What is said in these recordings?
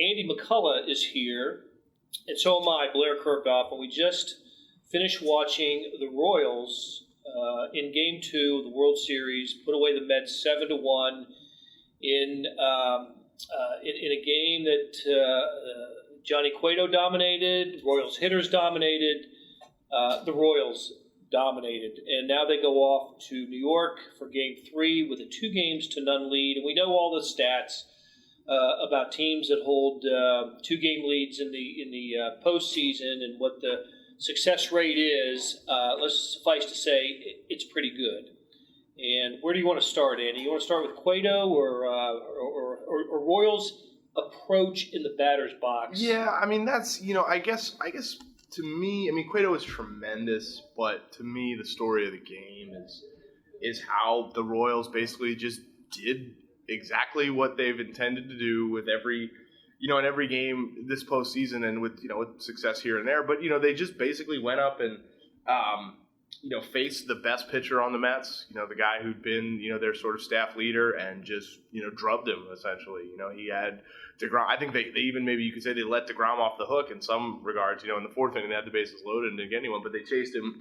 Andy McCullough is here, and so am I, Blair Kerkhoff, and we just finished watching the Royals in Game 2 of the World Series put away the Mets 7-1 in a game that Johnny Cueto dominated, Royals hitters dominated, the Royals dominated, and now they go off to New York for Game 3 with a 2-0 lead, and we know all the stats about teams that hold 2-game leads in the postseason and what the success rate is. Let's suffice to say it's pretty good. And where do you want to start, Andy? You want to start with Cueto or Royals' approach in the batter's box? Yeah, I mean that's I guess to me, I mean Cueto is tremendous, but to me the story of the game is how the Royals basically just did exactly what they've intended to do with every in every game this postseason and with with success here and there. But they just basically went up and faced the best pitcher on the Mets, the guy who'd been their sort of staff leader, and just drubbed him essentially. He had DeGrom. I think they even, maybe you could say, they let DeGrom off the hook in some regards. In the fourth inning they had the bases loaded and didn't get anyone, but they chased him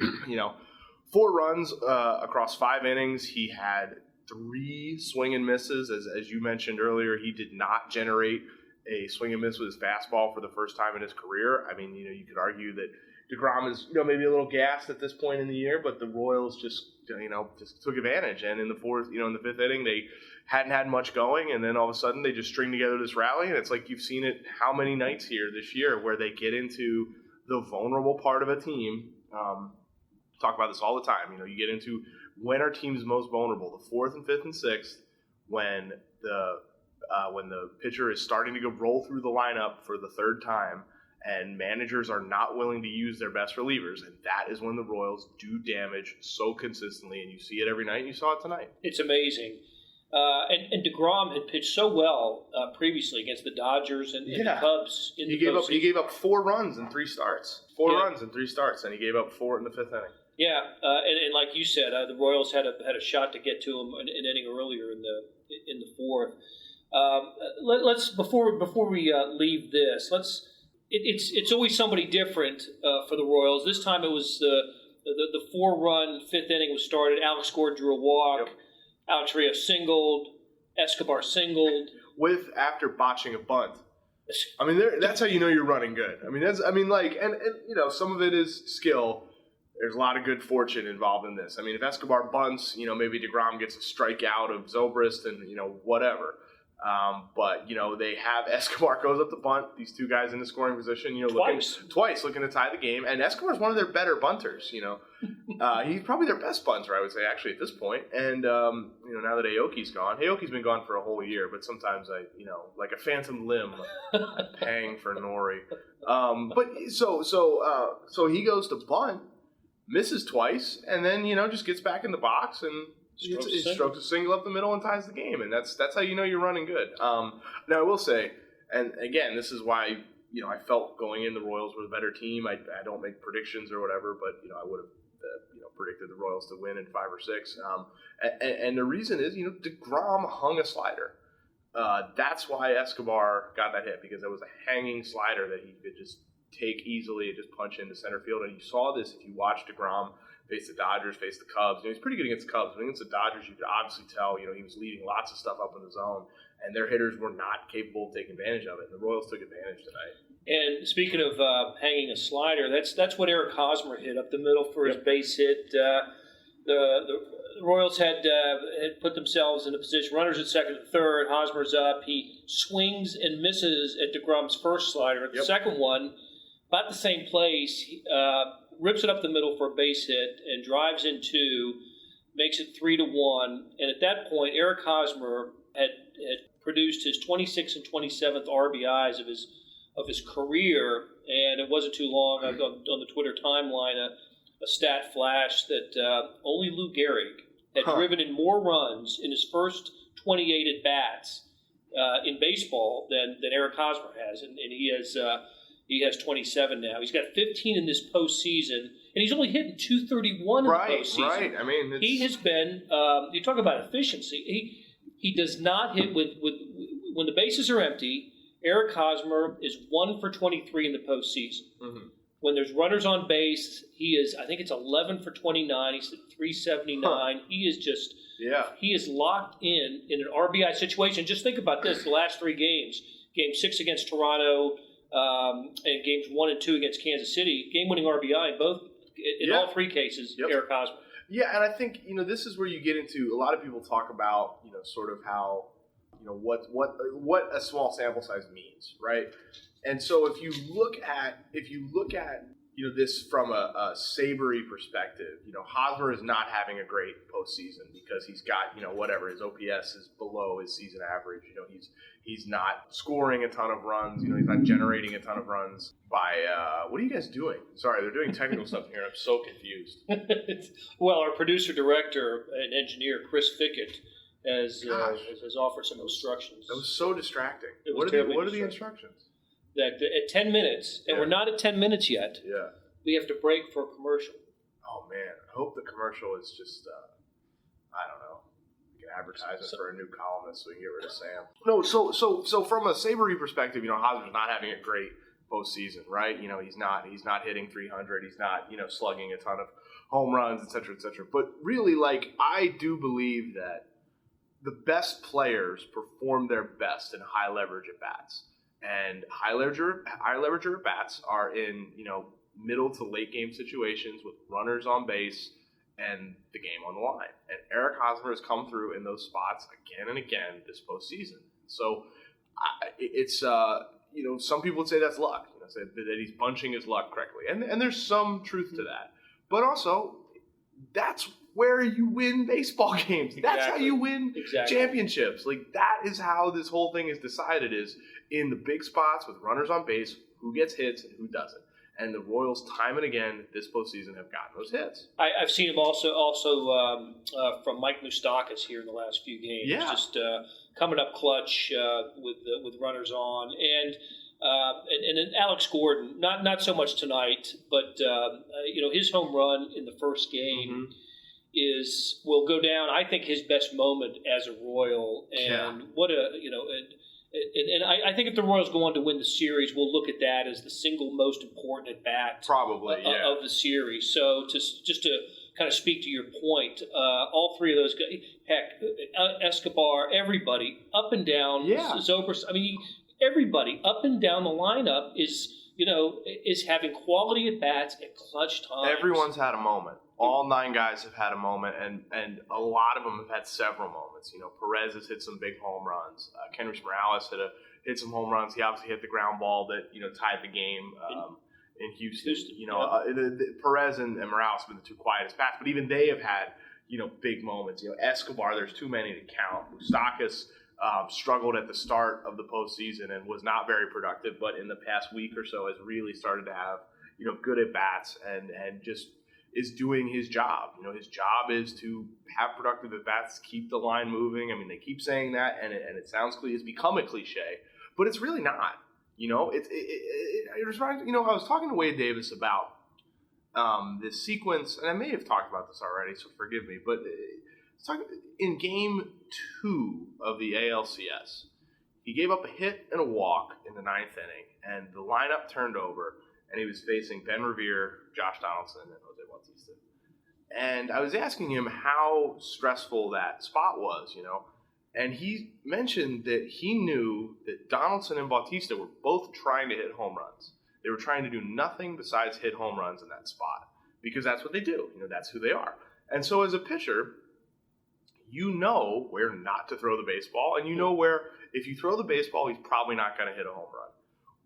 4 runs across 5 innings. He had 3 swing and misses. As you mentioned earlier, he did not generate a swing and miss with his fastball for the first time in his career. I mean, you could argue that DeGrom is maybe a little gassed at this point in the year, but the Royals just took advantage. And in the in the 5th inning, they hadn't had much going, and then all of a sudden they just string together this rally. And it's like you've seen it how many nights here this year where they get into the vulnerable part of a team. Talk about this all the time. You get into when are teams most vulnerable, the 4th and 5th and 6th, when the pitcher is starting to roll through the lineup for the 3rd time, and managers are not willing to use their best relievers, and that is when the Royals do damage so consistently, and you see it every night, and you saw it tonight. It's amazing. And DeGrom had pitched so well previously against the Dodgers and the Cubs. He gave up 4 runs in 3 starts. 4 runs in 3 starts, and he gave up 4 in the 5th inning. Yeah, and like you said, the Royals had a shot to get to him an inning earlier in the 4th. Let's before we leave this, it's always somebody different for the Royals. This time it was the 4-run 5th inning was started. Alex Gordon drew a walk. Yep. Alex Rios singled. Escobar singled. After botching a bunt. I mean, that's how you're running good. I mean, some of it is skill. There's a lot of good fortune involved in this. I mean, if Escobar bunts, maybe DeGrom gets a strikeout of Zobrist and, whatever. But they have Escobar goes up to bunt, these 2 guys in the scoring position, twice looking to tie the game. And Escobar's one of their better bunters, he's probably their best bunter, I would say, actually, at this point. And, now that Aoki's gone, Aoki's been gone for a whole year, but sometimes like a phantom limb, I pang for Nori. But so he goes to bunt, misses twice, and then, just gets back in the box and strokes a single up the middle and ties the game, and that's how you're running good. Now I will say, and again, this is why I felt going in the Royals were the better team. I don't make predictions or whatever, but I would have predicted the Royals to win in 5 or 6. And the reason is DeGrom hung a slider. That's why Escobar got that hit, because it was a hanging slider that he could just take easily and just punch into center field. And you saw this if you watched DeGrom face the Dodgers, face the Cubs. He's pretty good against the Cubs, but against the Dodgers, you could obviously tell, he was leading lots of stuff up in the zone, and their hitters were not capable of taking advantage of it. And the Royals took advantage tonight. And speaking of hanging a slider, that's what Eric Hosmer hit up the middle for his base hit. The Royals had put themselves in a position, runners at second and third, Hosmer's up. He swings and misses at DeGrom's first slider. At the second one, about the same place, rips it up the middle for a base hit and drives in 2, makes it 3-1. And at that point, Eric Hosmer had produced his 26th and 27th RBIs of his career, and it wasn't too long on the Twitter timeline a stat flash that only Lou Gehrig had driven in more runs in his first 28 at bats in baseball than Eric Hosmer has, and he has 27 now. He's got 15 in this postseason, and he's only hitting .231 in the postseason. Right. I mean, he has been. You talk about efficiency. He does not hit with when the bases are empty. Eric Hosmer is 1 for 23 in the postseason. Mm-hmm. When there's runners on base, he is, I think it's 11 for 29. He's at 379. Huh. He is just, he is locked in an RBI situation. Just think about this, the last 3 games. Game 6 against Toronto, and games 1 and 2 against Kansas City. Game-winning RBI in all 3 cases, Eric Hosmer. Yeah, and I think, this is where you get into, a lot of people talk about, sort of how, what a small sample size means, right? And so if you look at this from a Sabres perspective, Hosmer is not having a great postseason because he's got, whatever, his OPS is below his season average. He's not scoring a ton of runs. He's not generating a ton of runs by what are you guys doing? Sorry, they're doing technical stuff here. I'm so confused. Well, our producer, director, and engineer, Chris Fickett, has offered some instructions. That was so distracting. What are the instructions? That at 10 minutes, and we're not at 10 minutes yet. Yeah. We have to break for a commercial. Oh man, I hope the commercial is just I don't know, like an advertisement for a new columnist so we can get rid of Sam. No, so from a Sabres perspective, Hosmer's not having a great postseason, right? He's not hitting 300, he's not slugging a ton of home runs, et cetera, et cetera. But really, I do believe that the best players perform their best in high leverage at bats. And high leverage at bats are in, middle to late game situations with runners on base and the game on the line. And Eric Hosmer has come through in those spots again and again this postseason. So it's, some people would say that's luck, say that he's bunching his luck correctly. And there's some truth to that. But also, that's where you win baseball games. Exactly. That's how you win championships. That is how this whole thing is decided, is in the big spots with runners on base, who gets hits and who doesn't. And the Royals, time and again, this postseason have gotten those hits. I've seen him also from Mike Moustakas here in the last few games. Yeah. Just coming up clutch with runners on. And then Alex Gordon, not so much tonight, but his home run in the first game will go down, I think, his best moment as a Royal. And what a And I think if the Royals go on to win the series, we'll look at that as the single most important at bat of the series. So just to kind of speak to your point, all 3 of those guys, heck, Escobar, everybody up and down, Zobrist, everybody up and down the lineup is having quality at bats at clutch times. Everyone's had a moment. All 9 guys have had a moment, and a lot of them have had several moments. Perez has hit some big home runs. Kendrys Morales hit some home runs. He obviously hit the ground ball that tied the game in Houston. Perez and Morales have been the 2 quietest bats, but even they have had big moments. Escobar, there's too many to count. Moustakas struggled at the start of the postseason and was not very productive, but in the past week or so has really started to have good at bats and just is doing his job. His job is to have productive at-bats, keep the line moving. They keep saying that, and it sounds cliche. It's become a cliche, but it's really not. It reminds me, I was talking to Wade Davis about this sequence, and I may have talked about this already, so forgive me, but in Game 2 of the ALCS, he gave up a hit and a walk in the 9th inning, and the lineup turned over, and he was facing Ben Revere, Josh Donaldson, and Jose Bautista. And I was asking him how stressful that spot was, and he mentioned that he knew that Donaldson and Bautista were both trying to hit home runs. They were trying to do nothing besides hit home runs in that spot because that's what they do. That's who they are. And so as a pitcher, where not to throw the baseball, and where if you throw the baseball, he's probably not going to hit a home run.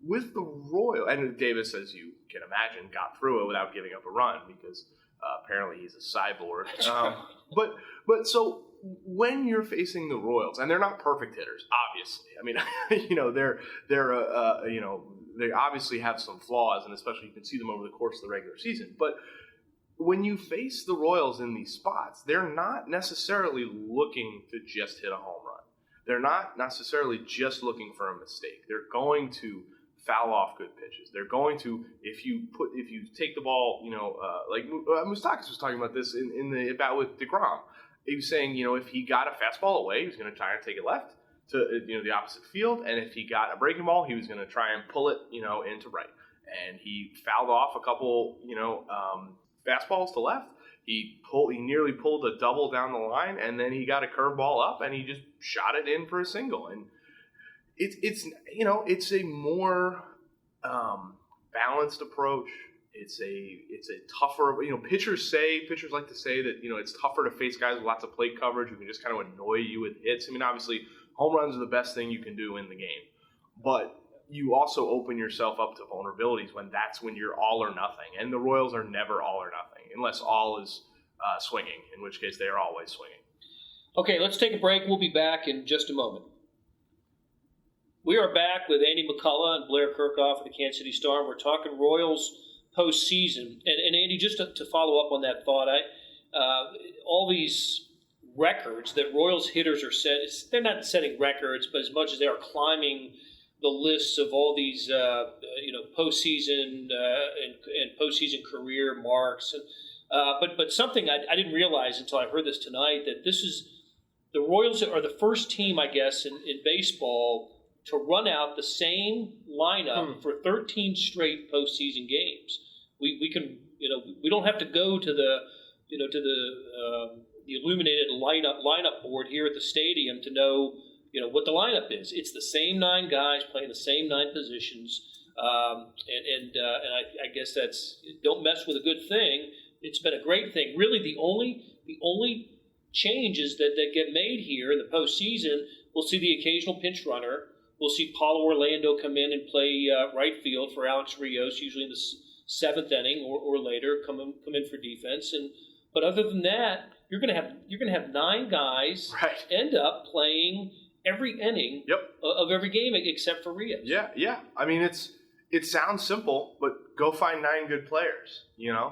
With the Royals, and Davis, as you can imagine, got through it without giving up a run because apparently he's a cyborg. But so when you're facing the Royals, and they're not perfect hitters, obviously. They obviously have some flaws, and especially you can see them over the course of the regular season. But when you face the Royals in these spots, they're not necessarily looking to just hit a home run. They're not necessarily just looking for a mistake. They're going to foul off good pitches. They're going to, if you take the ball, like Moustakas was talking about this in the at-bat with DeGrom. He was saying, if he got a fastball away, he was going to try and take it left. to the opposite field, and if he got a breaking ball, he was going to try and pull it into right. And he fouled off a couple fastballs to left. He nearly pulled a double down the line, and then he got a curveball up, and he just shot it in for a single. And it's a more balanced approach. It's a tougher. Pitchers like to say that it's tougher to face guys with lots of plate coverage who can just kind of annoy you with hits. I mean, obviously, home runs are the best thing you can do in the game, but you also open yourself up to vulnerabilities when you're all or nothing. And the Royals are never all or nothing, unless all is swinging, in which case they are always swinging. Okay, let's take a break. We'll be back in just a moment. We are back with Andy McCullough and Blair Kerkhoff of the Kansas City Star, and we're talking Royals postseason. And Andy, just to follow up on that thought, all these records that Royals hitters are they're not setting records, but as much as they are climbing the lists of all these, postseason and postseason career marks. But something I didn't realize until I heard this tonight, that the Royals are the first team, I guess, in baseball to run out the same lineup for 13 straight postseason games. We can, we don't have to go to the illuminated lineup board here at the stadium to know what the lineup is. It's the same 9 guys playing the same 9 positions, and I guess don't mess with a good thing. It's been a great thing. Really, the only changes that get made here in the postseason, we'll see the occasional pinch runner. We'll see Paulo Orlando come in and play right field for Alex Rios, usually in the 7th inning or later, come in for defense. But other than that, you're gonna have 9 guys end up playing every inning of every game except for Rios. Yeah. I mean, it sounds simple, but go find 9 good players.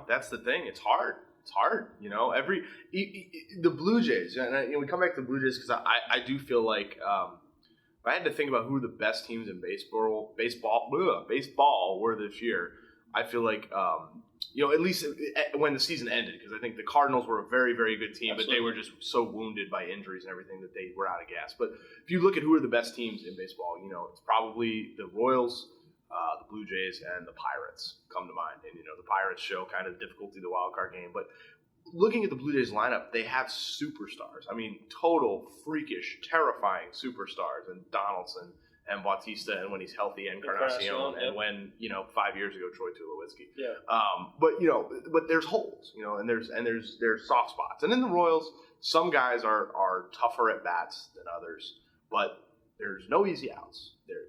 That's the thing. It's hard. The Blue Jays, and we come back to the Blue Jays because I do feel like if I had to think about who the best teams in baseball were this year, I feel like at least when the season ended, because I think the Cardinals were a very, very good team, Absolutely. But they were just so wounded by injuries and everything that they were out of gas. But if you look at who are the best teams in baseball, it's probably the Royals, the Blue Jays, and the Pirates come to mind. And the Pirates show kind of the difficulty of the wild card game, but looking at the Blue Jays lineup, they have superstars. I mean, total freakish, terrifying superstars, and Donaldson and Bautista, and when he's healthy, Encarnacion, and when 5 years ago, Troy Tulowitzki. Yeah. But there's holes, and there's soft spots. And in the Royals, some guys are tougher at bats than others, but there's no easy outs there.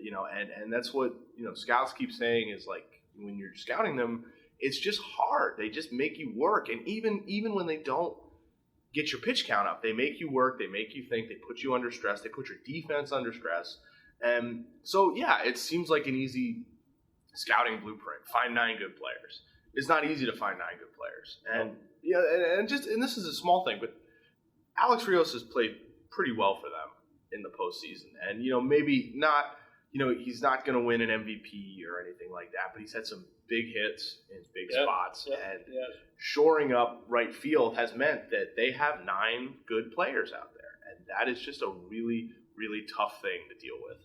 And that's what scouts keep saying is, like, when you're scouting them, it's just hard. They just make you work, and even when they don't get your pitch count up, they make you work. They make you think. They put you under stress. They put your defense under stress. And so, yeah, it seems like an easy scouting blueprint. Find 9 good players. It's not easy to find 9 good players. And and this is a small thing, but Alex Rios has played pretty well for them in the postseason. And maybe not. He's not going to win an MVP or anything like that, but he's had some big hits in big spots. And shoring up right field has meant that they have 9 good players out there. And that is just a really, really tough thing to deal with.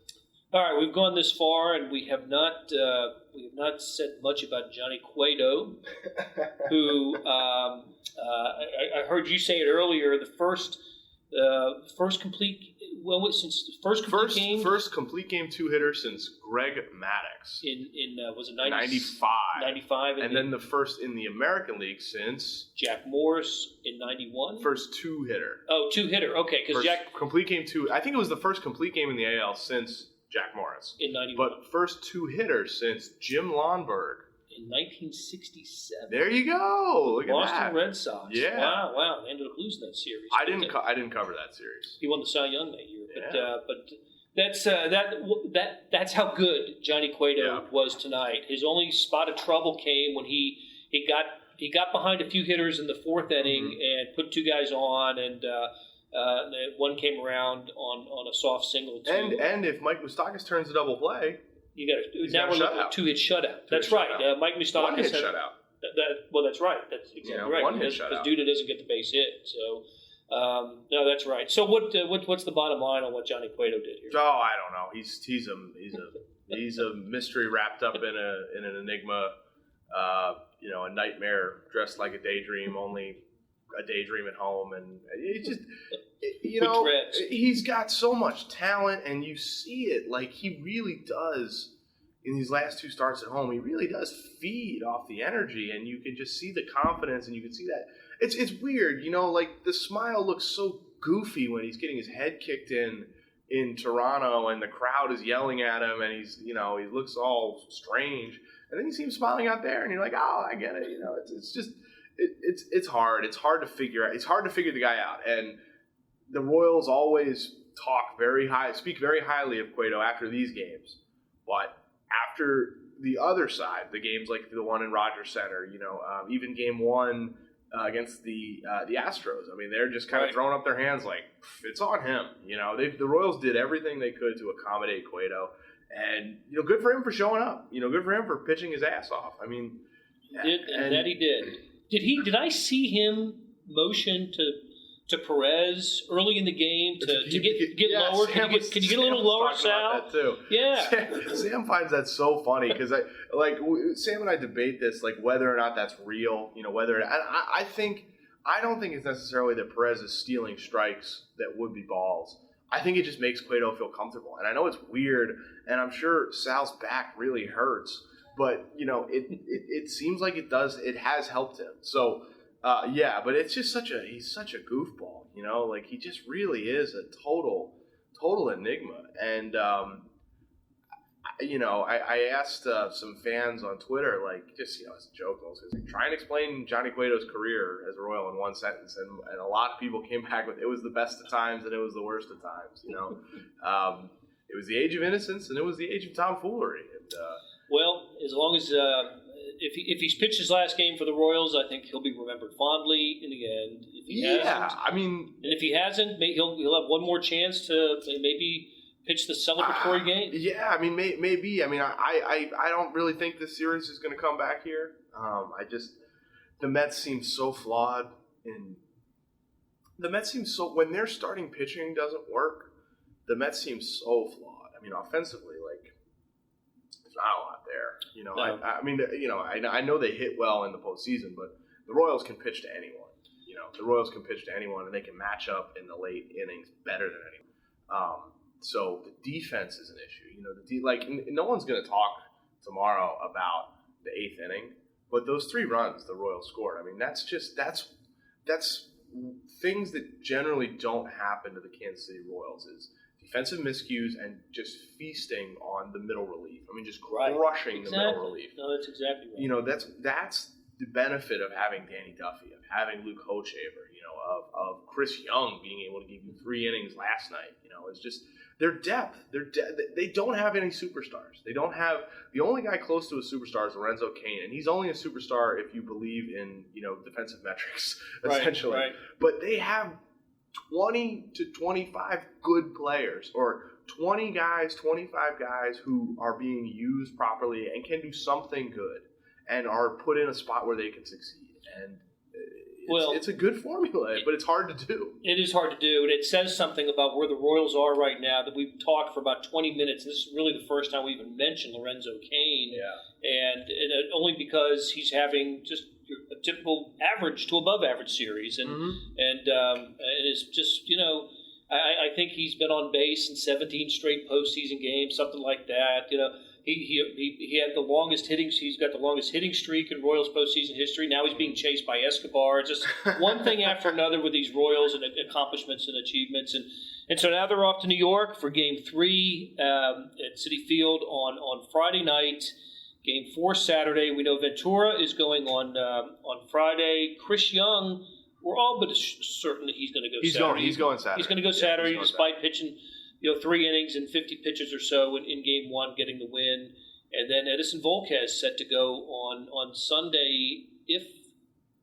All right, we've gone this far, and we have not said much about Johnny Cueto, who I heard you say it earlier. The first complete game. First complete game 2-hitter since Greg Maddux in was it 95? 95, and then the first in the American League since Jack Morris in 91. First 2-hitter. Oh, 2-hitter. Okay, because Jack complete game 2. I think it was the first complete game in the AL since Jack Morris in 91. But first 2-hitter since Jim Lonberg in 1967. There you go. Look at Boston that. Red Sox. Yeah. Wow. They ended up losing that series. I didn't cover that series. He won the Cy Young that year. Yeah. But that's how good Johnny Cueto was tonight. His only spot of trouble came when he got behind a few hitters in the 4th inning and put 2 guys on, and one came around on a soft single too. And if Mike Moustakas turns a double play, now we're looking at 2-hit shutout. That's right. Mike Moustakas 1-hit shutout. Well, that's right. That's exactly right. One hit shutout. Because Duda doesn't get the base hit. So No, that's right. So what's the bottom line on what Johnny Cueto did here? Oh, I don't know. He's a mystery wrapped up in an enigma. A nightmare dressed like a daydream, only a daydream at home, and it just, he's got so much talent, and you see it. Like, he really does. In these last 2 starts at home, he really does feed off the energy, and you can just see the confidence, and you can see that. It's weird, like the smile looks so goofy when he's getting his head kicked in Toronto, and the crowd is yelling at him, and he looks all strange, and then you see him smiling out there, and you're like, oh, I get it. It's just it's hard. It's hard to figure out. It's hard to figure the guy out, and the Royals always speak very highly of Cueto after these games, but after the other side, the games like the one in Rogers Center, even game 1 against the Astros. I mean, they're just kind of throwing up their hands like, it's on him. The Royals did everything they could to accommodate Cueto, and good for him for showing up. Good for him for pitching his ass off. I mean, he did. Did I see him motion to Perez early in the game to get lower? Can you get a little lower, Sal? That too. Yeah. Sam finds that so funny because Sam and I debate this, like whether or not that's real. I don't think it's necessarily that Perez is stealing strikes that would be balls. I think it just makes Cueto feel comfortable, and I know it's weird, and I'm sure Sal's back really hurts, but it seems like it does. It has helped him. So. But it's just he's such a goofball, like he just really is a total enigma. And, I asked some fans on Twitter, just, as a joke, try and explain Johnny Cueto's career as a Royal in one sentence. And a lot of people came back with, it was the best of times and it was the worst of times, it was the age of innocence and it was the age of tomfoolery. And, well, as long as, if he's pitched his last game for the Royals, I think he'll be remembered fondly in the end. If he hasn't, and if he hasn't, he'll have one more chance to maybe pitch the celebratory game. Yeah, I mean, maybe. I mean, I don't really think this series is going to come back here. The Mets seem so flawed, and when their starting pitching doesn't work, the Mets seem so flawed. I mean, offensively, there's not a lot there. I know they hit well in the postseason, but the Royals can pitch to anyone. The Royals can pitch to anyone, and they can match up in the late innings better than anyone. So the defense is an issue. No one's going to talk tomorrow about the 8th inning, but those 3 runs the Royals scored. I mean, that's things that generally don't happen to the Kansas City Royals is defensive miscues and just feasting on the middle relief. I mean, just crushing the middle relief. No, that's exactly right. That's the benefit of having Danny Duffy, of having Luke Hochevar, of Chris Young being able to give you 3 innings last night. It's just their depth. They don't have any superstars. They don't have the only guy close to a superstar is Lorenzo Cain, and he's only a superstar if you believe in defensive metrics essentially. Right. But they have 20 to 25 good players, or 20 guys, 25 guys who are being used properly and can do something good and are put in a spot where they can succeed. And it's a good formula, but it's hard to do. It is hard to do, and it says something about where the Royals are right now that we've talked for about 20 minutes. This is really the first time we even mentioned Lorenzo Cain. Yeah. And only because he's having just a typical average to above average series, and it's just I think he's been on base in 17 straight postseason games, something like that. He had the longest hitting. He's got the longest hitting streak in Royals postseason history. Now he's being chased by Escobar. It's just one thing after another with these Royals and accomplishments and achievements, and so now they're off to New York for Game 3 at Citi Field on Friday night. Game 4 Saturday. We know Ventura is going on Friday. Chris Young, we're all but certain that he's going to go Saturday. He's going Saturday. He's going to go Saturday despite pitching 3 innings and 50 pitches or so in Game 1, getting the win. And then Edison Volquez set to go on Sunday if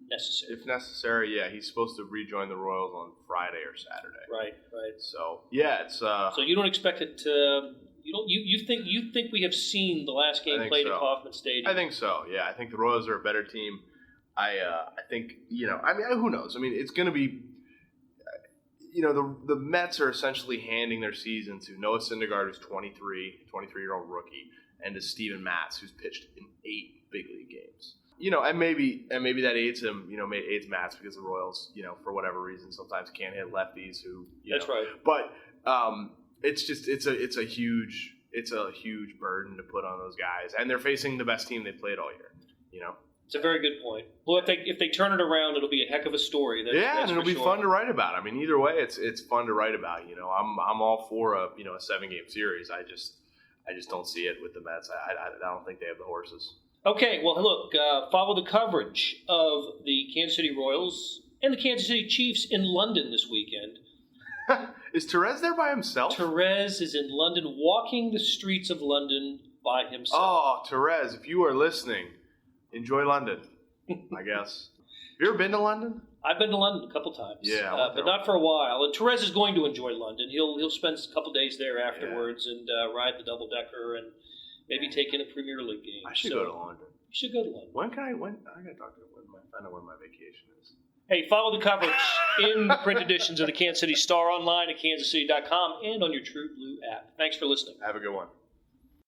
necessary. If necessary, yeah. He's supposed to rejoin the Royals on Friday or Saturday. Right. So, yeah, it's... So you don't expect it to... You think we have seen the last game played at Kauffman Stadium? I think so. Yeah, I think the Royals are a better team. I think who knows? I mean, it's going to be. the Mets are essentially handing their season to Noah Syndergaard, who's 23-year-old rookie, and to Steven Matz, who's pitched in 8 big league games. And maybe that aids him. Aids Matz because the Royals, for whatever reason, sometimes can't hit lefties. That's right. But it's a huge burden to put on those guys, and they're facing the best team they played all year. It's a very good point. Well, if they turn it around, it'll be a heck of a story. And it'll be fun to write about. I mean, either way, it's fun to write about. I'm all for a 7-game series. I just don't see it with the Mets. I don't think they have the horses. Okay, well, look, follow the coverage of the Kansas City Royals and the Kansas City Chiefs in London this weekend. Is Therese there by himself? Therese is in London, walking the streets of London by himself. Oh, Therese, if you are listening, enjoy London, I guess. Have you ever been to London? I've been to London a couple times. Yeah. But not for a while. And Therese is going to enjoy London. He'll spend a couple days there afterwards and ride the double-decker and maybe take in a Premier League game. I should go to London. You should go to London. I gotta talk to him. Find out when my vacation is. Hey, follow the coverage in the print editions of the Kansas City Star online at kansascity.com and on your True Blue app. Thanks for listening. Have a good one.